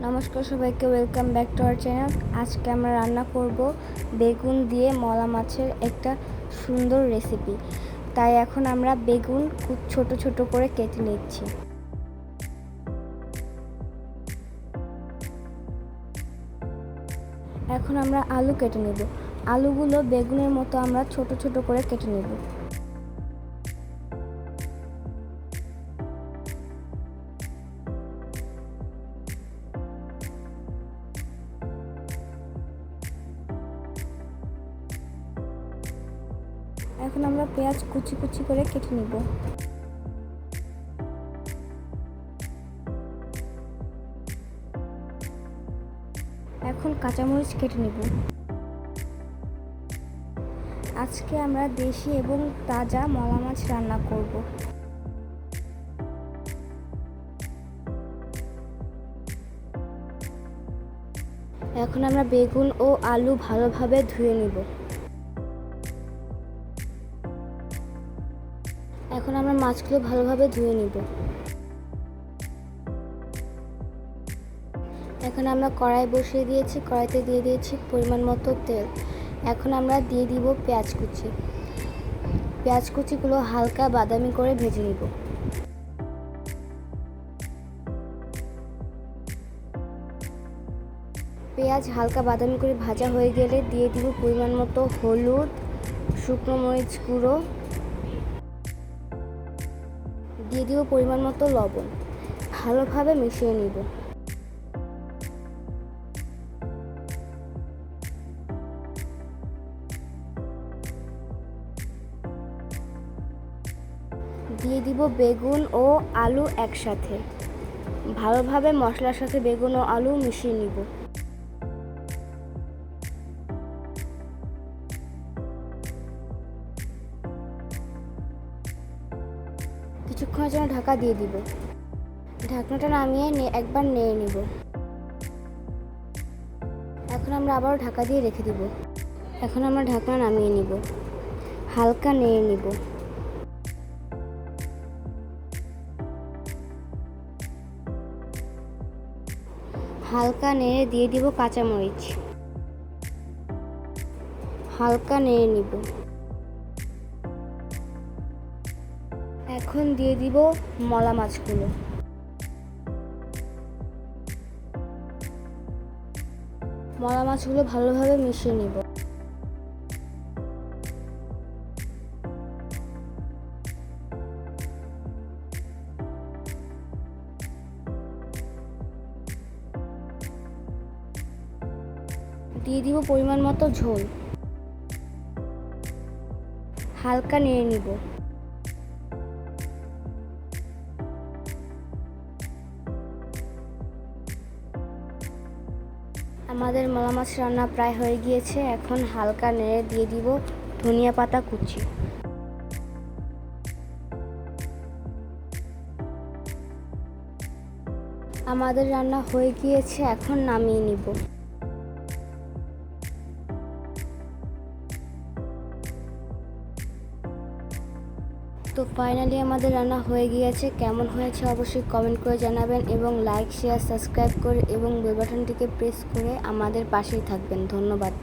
নমস্কার সবাইকে, welcome back to our channel. আজকে আমরা রান্না করব বেগুন দিয়ে মলা মাছের একটা সুন্দর রেসিপি। তাই এখন আমরা বেগুন খুব ছোট ছোট করে কেটে নিচ্ছি। এখন আমরা আলু কেটে নেব। আলুগুলো বেগুনের মতো আমরা ছোট ছোট করে কেটে নেব। এখন আমরা পেঁয়াজ কুচি কুচি করে কেটে নিব। এখন কাঁচামরিচ কেটে নিব। আজকে আমরা দেশি এবং তাজা মলা মাছ রান্না করব। এখন আমরা বেগুন ও আলু ভালোভাবে ধুয়ে নিব। এখন আমরা মাছগুলো ভালোভাবে ধুয়ে নিব। এখন আমরা কড়াই বসিয়ে দিয়েছি, কড়াইতে দিয়ে দিয়েছি পরিমাণ মতো তেল। এখন আমরা দিয়ে দিব পেঁয়াজ কুচি। পেঁয়াজ কুচিগুলো হালকা বাদামি করে ভেজে নিব। পেঁয়াজ হালকা বাদামি করে ভাজা হয়ে গেলে দিয়ে দিব পরিমাণ মতো হলুদ, শুকনো মরিচ গুঁড়ো, দিয়ে দিব পরিমাণ মতো লবণ। ভালোভাবে মিশিয়ে নিব। দিয়ে দিব বেগুন ও আলু একসাথে। ভালোভাবে মশলার সাথে বেগুন ও আলু মিশিয়ে নিব। কিছুক্ষণের জন্য ঢাকা দিয়ে দিব। ঢাকনাটা নামিয়ে একবার নেড়ে নিব। এখন আমরা আবারও ঢাকা দিয়ে রেখে দিব। এখন আমরা ঢাকনা নামিয়ে নিব। হালকা নেড়ে নিব। হালকা নেড়ে দিয়ে দিব কাঁচামরিচ। হালকা নেড়ে নিব। এখন দিয়ে দিব মলা মাছগুলো। মলা মাছগুলো ভালোভাবে মিশিয়ে নিব। দিয়ে দিব পরিমাণ মতো ঝোল। হালকা নেড়ে নিব। আমাদের মলা মাছ রান্না প্রায় হয়ে গিয়েছে। এখন হালকা নেড়ে দিয়ে দিব ধনিয়া পাতা কুচি। আমাদের রান্না হয়ে গিয়েছে, এখন নামিয়ে নিব। তো ফাইনালি আমাদের রান্না হয়ে গিয়েছে। কেমন হয়েছে অবশ্যই কমেন্ট করে জানাবেন এবং লাইক, শেয়ার, সাবস্ক্রাইব করে এবং বেল বাটনটিকে প্রেস করে আমাদের পাশেই থাকবেন। ধন্যবাদ।